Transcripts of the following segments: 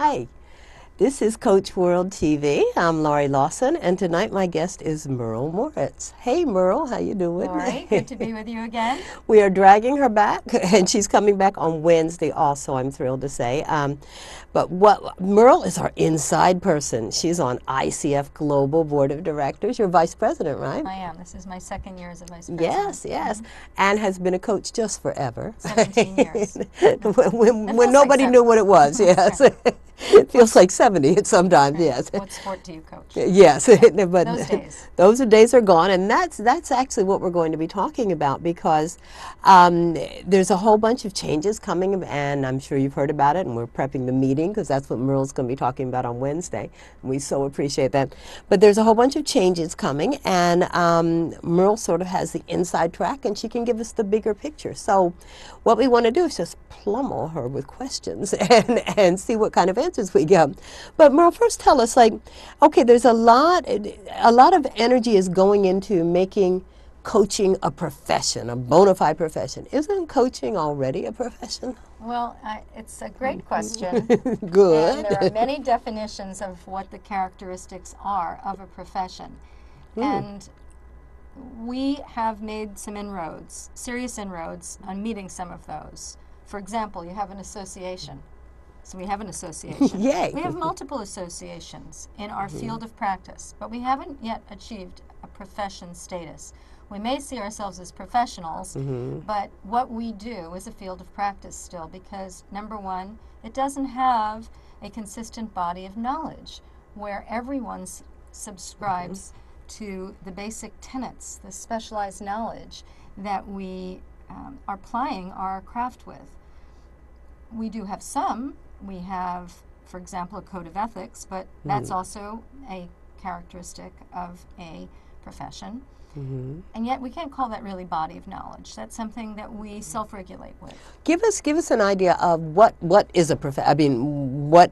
Hi, this is Coach World TV. I'm Laurie Lawson, and tonight my guest is Merle Moritz. Hey Merle, how you doing? Laurie, good to be with you again. We are dragging her back, and she's coming back on Wednesday also, I'm thrilled to say. But Merle is our inside person. She's on ICF Global Board of Directors. You're Vice President, right? I am. This is my second year as a Vice President. Yes, yes. And has been a coach just forever. 17 years. when nobody knew what it was, yes. It feels like 70 sometimes, yes. What sport do you coach? Yes, Yeah, but those days. those days are gone, and that's actually what we're going to be talking about, because there's a whole bunch of changes coming, and I'm sure you've heard about it, and we're prepping the meeting because that's what Merle's going to be talking about on Wednesday, and we so appreciate that. But there's a whole bunch of changes coming, and Merle sort of has the inside track, and she can give us the bigger picture. So what we want to do is just pummel her with questions and see what kind of answers we get. But Merle, first tell us, like, okay, there's a lot of energy is going into making coaching a profession, a bona fide profession. Isn't coaching already a profession? Well, it's a great question. Good. And there are many definitions of what the characteristics are of a profession. And we have made some inroads, serious inroads, on meeting some of those. For example, you have an association. So we have an association. Yay. We have multiple associations in our field of practice, but we haven't yet achieved a profession status. We may see ourselves as professionals, but what we do is a field of practice still, because number one, it doesn't have a consistent body of knowledge where everyone subscribes to the basic tenets, the specialized knowledge that we are plying our craft with. We do have some. We have, for example, a code of ethics, but that's also a characteristic of a profession. And yet we can't call that really body of knowledge. That's something that we self-regulate with. Give us an idea of what is a profession. I mean, what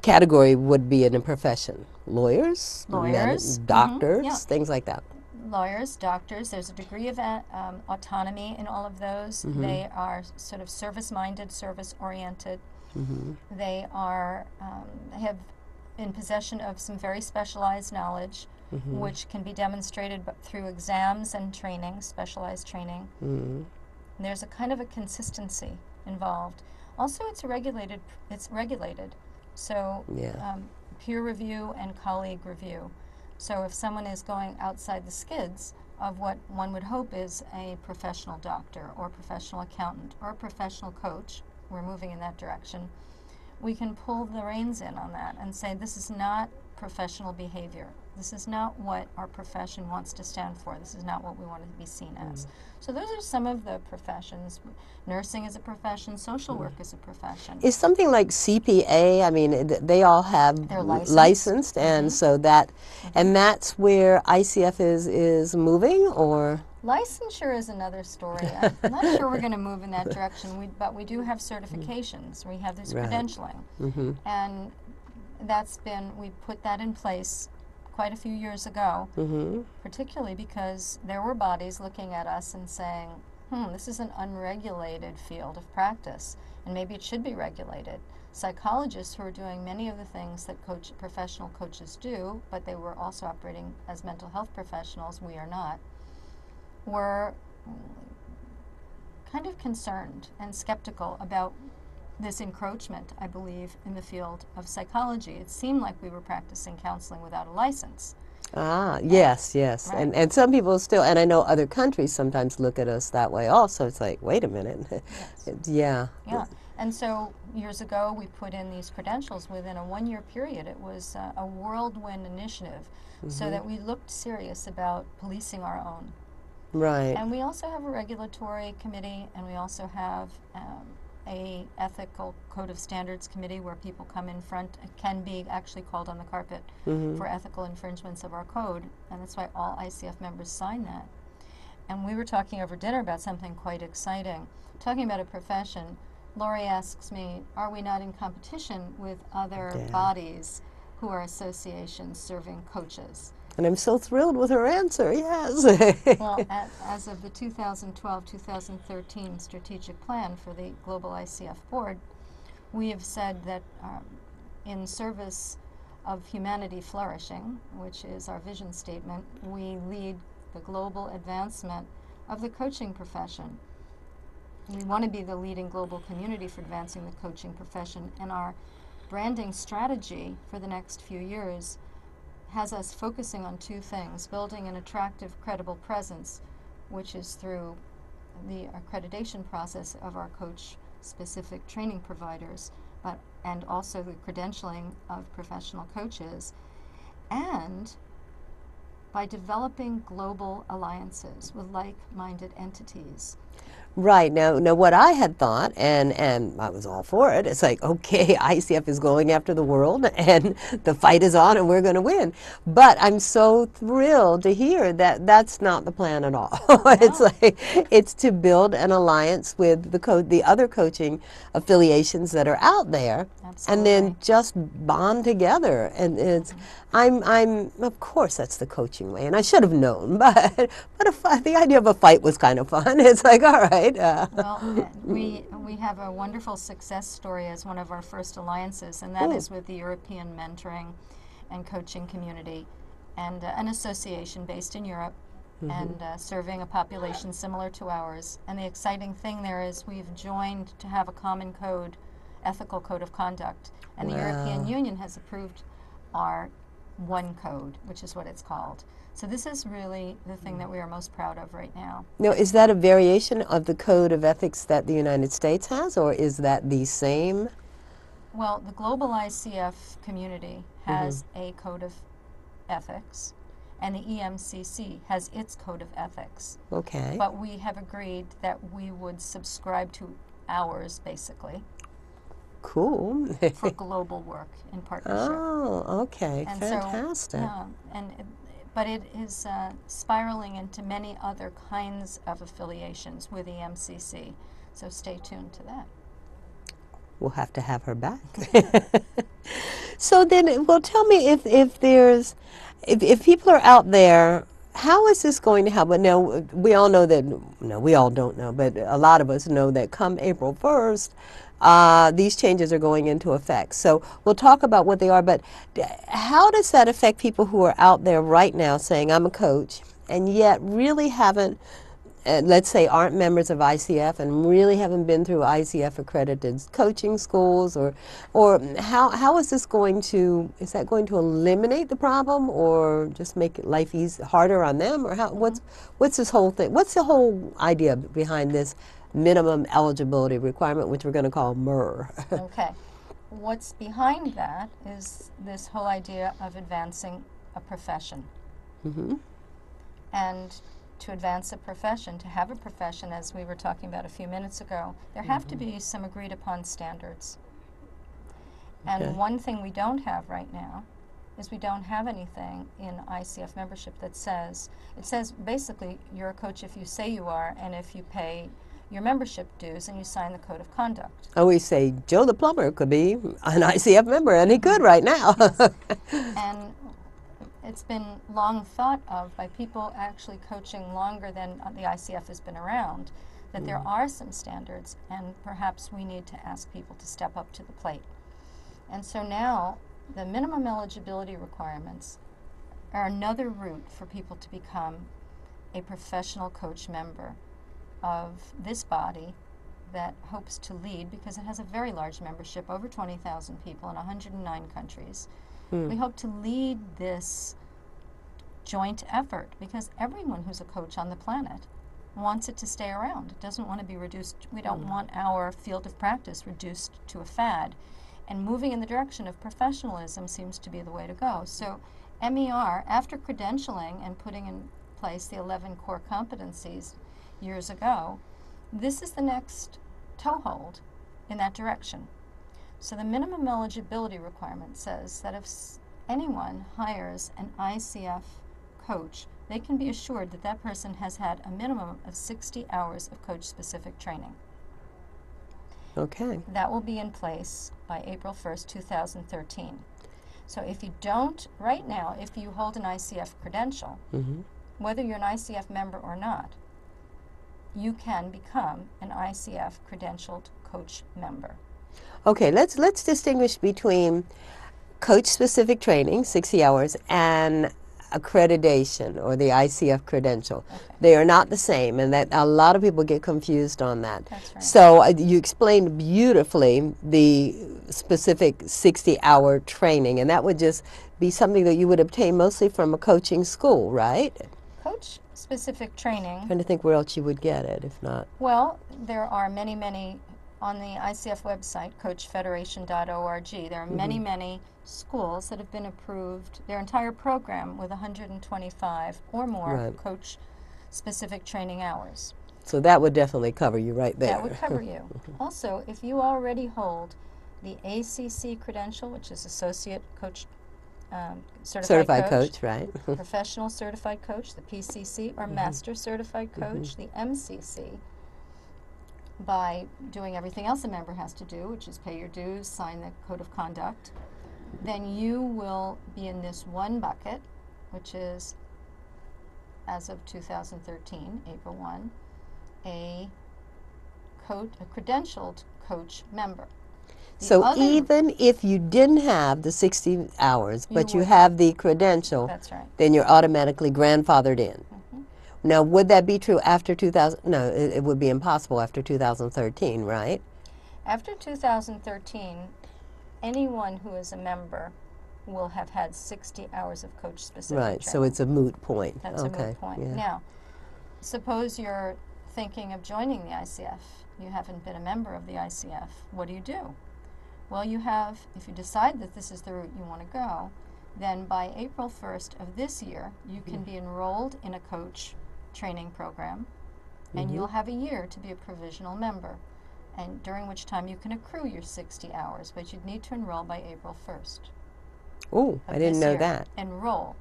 category would be in a profession? Lawyers? Lawyers. Doctors? Yeah. Things like that. Lawyers, doctors, there's a degree of autonomy in all of those. They are sort of service-minded, service-oriented. They are have in possession of some very specialized knowledge, which can be demonstrated through exams and training, specialized training. And there's a kind of a consistency involved. Also, it's regulated. So peer review and colleague review. So if someone is going outside the skids of what one would hope is a professional doctor or professional accountant or a professional coach, we're moving in that direction, we can pull the reins in on that and say this is not professional behavior. This is not what our profession wants to stand for. This is not what we want to be seen as. So those are some of the professions. Nursing is a profession. Social work is a profession. Is something like CPA, I mean, they all have They're licensed, and so that, and that's where ICF is moving, or? Licensure is another story. I'm not sure we're going to move in that direction, but we do have certifications. We have this credentialing. And that's been, we put that in place quite a few years ago, particularly because there were bodies looking at us and saying, this is an unregulated field of practice, and maybe it should be regulated. Psychologists who are doing many of the things that professional coaches do, but they were also operating as mental health professionals, we are not, were kind of concerned and skeptical about this encroachment, I believe, in the field of psychology. It seemed like we were practicing counseling without a license. Ah, yes, yes. Right. And some people still, and I know other countries sometimes look at us that way also. It's like, wait a minute. Yeah. And so years ago we put in these credentials within a 1-year period. It was a whirlwind initiative so that we looked serious about policing our own. Right. And we also have a regulatory committee, and we also have a ethical code of standards committee where people come in front. It can be actually called on the carpet for ethical infringements of our code, and that's why all ICF members sign that. And we were talking over dinner about something quite exciting. Talking about a profession, Laurie asks me, are we not in competition with other bodies who are associations serving coaches? And I'm so thrilled with her answer, yes. Well, as of the 2012-2013 strategic plan for the Global ICF Board, we have said that in service of humanity flourishing, which is our vision statement, we lead the global advancement of the coaching profession. We want to be the leading global community for advancing the coaching profession, and our branding strategy for the next few years has us focusing on two things: building an attractive, credible presence, which is through the accreditation process of our coach-specific training providers, and also the credentialing of professional coaches, and by developing global alliances with like-minded entities. Right. Now what I had thought, and I was all for it, it's like, okay, ICF is going after the world, and the fight is on, and we're going to win. But I'm so thrilled to hear that that's not the plan at all. It's No. like, it's to build an alliance with the other coaching affiliations that are out there, and then Absolutely. just bond together. And it's, I'm of course that's the coaching way, and I should have known, but the idea of a fight was kind of fun. It's like, all right. Well, we have a wonderful success story as one of our first alliances, and that Ooh. is with the European Mentoring and Coaching Community, and an association based in Europe, and serving a population similar to ours. And the exciting thing there is we've joined to have a common code, ethical code of conduct, and the European Wow. Union has approved our one code, which is what it's called. So this is really the thing that we are most proud of right now. Now, is that a variation of the code of ethics that the United States has, or is that the same? Well, the global ICF community has a code of ethics, and the EMCC has its code of ethics. Okay. But we have agreed that we would subscribe to ours, basically, Cool. for global work in partnership. Oh, okay. And Fantastic. so, yeah, but it is spiraling into many other kinds of affiliations with EMCC. So stay tuned to that. We'll have to have her back. So then, well, tell me if people are out there, how is this going to help? Now, we all know that, no, we all don't know, but a lot of us know that come April 1st, these changes are going into effect. So we'll talk about what they are, but how does that affect people who are out there right now saying, I'm a coach, and yet really haven't, let's say, aren't members of ICF and really haven't been through ICF accredited coaching schools, or how is this going to, is that going to eliminate the problem or just make life harder on them, or what's this whole thing, what's the whole idea behind this minimum eligibility requirement, which we're going to call MIR? Okay. What's behind that is this whole idea of advancing a profession. And to advance a profession, to have a profession, as we were talking about a few minutes ago, there have to be some agreed upon standards. And Okay. one thing we don't have right now is we don't have anything in ICF membership that says, it says basically you're a coach if you say you are, and if you pay your membership dues and you sign the code of conduct. I always say Joe the plumber could be an ICF member, and he could right now. And it's been long thought of by people actually coaching longer than the ICF has been around, that there are some standards, and perhaps we need to ask people to step up to the plate. And so now the minimum eligibility requirements are another route for people to become a professional coach member of this body that hopes to lead, because it has a very large membership, over 20,000 people in 109 countries. We hope to lead this joint effort, because everyone who's a coach on the planet wants it to stay around. It doesn't want to be reduced. We don't want our field of practice reduced to a fad. And moving in the direction of professionalism seems to be the way to go. So MER, after credentialing and putting in place the 11 core competencies years ago, this is the next toehold in that direction. So the minimum eligibility requirement says that if anyone hires an ICF coach, they can be assured that that person has had a minimum of 60 hours of coach-specific training. Okay. That will be in place by April 1st, 2013. So if you don't, right now, if you hold an ICF credential, whether you're an ICF member or not, you can become an ICF credentialed coach member. Okay, let's distinguish between coach-specific training, 60 hours, and accreditation or the ICF credential. Okay. They are not the same, and that a lot of people get confused on that. That's right. So you explained beautifully the specific 60-hour training, and that would just be something that you would obtain mostly from a coaching school, right? Coach-specific training. Trying to think where else you would get it, if not. Well, there are many on the ICF website, coachfederation.org. There are many schools that have been approved, their entire program with 125 or more Right. coach-specific training hours. So that would definitely cover you right there. That would cover you. Also, if you already hold the ACC credential, which is Associate Coach Certified Coach, right? Professional Certified Coach, the PCC, or Master Certified Coach, the MCC, by doing everything else a member has to do, which is pay your dues, sign the code of conduct, then you will be in this one bucket, which is, as of 2013, April 1, a credentialed coach member. So even if you didn't have the 60 hours, but you would. have the credential, That's right. then you're automatically grandfathered in. Now, would that be true after 2000? No, it would be impossible after 2013, right? After 2013, anyone who is a member will have had 60 hours of coach-specific Right, training. so it's a moot point. That's okay. a moot point. Yeah. Now, suppose you're thinking of joining the ICF. You haven't been a member of the ICF. What do? Well, you have, if you decide that this is the route you want to go, then by April 1st of this year, you can be enrolled in a coach training program, and you'll have a year to be a provisional member, and during which time you can accrue your 60 hours, but you'd need to enroll by April 1st. Oh, I didn't know that. Enroll.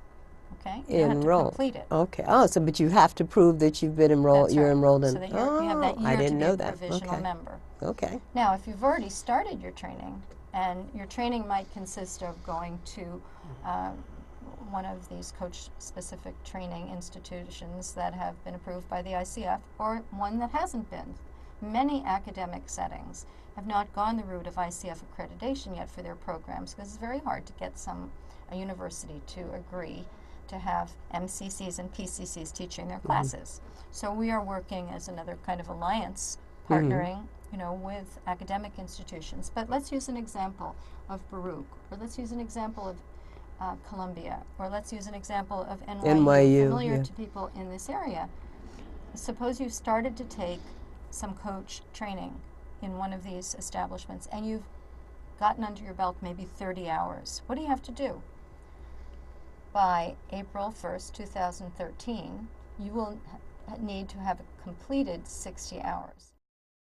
Okay? You have to complete it. Okay. Oh, so but you have to prove that you've been enrolled. That's you're right. enrolled in. So that you have that year I didn't to know be a that. provisional Okay. member. Okay. Now, if you've already started your training, and your training might consist of going to one of these coach-specific training institutions that have been approved by the ICF, or one that hasn't been. Many academic settings have not gone the route of ICF accreditation yet for their programs, because it's very hard to get a university to agree to have MCCs and PCCs teaching their classes. So we are working as another kind of alliance, partnering with academic institutions. But let's use an example of Baruch, or let's use an example of Columbia, or let's use an example of NYU, familiar to people in this area. Suppose you started to take some coach training in one of these establishments, and you've gotten under your belt maybe 30 hours. What do you have to do? By April 1st, 2013, you will need to have completed 60 hours.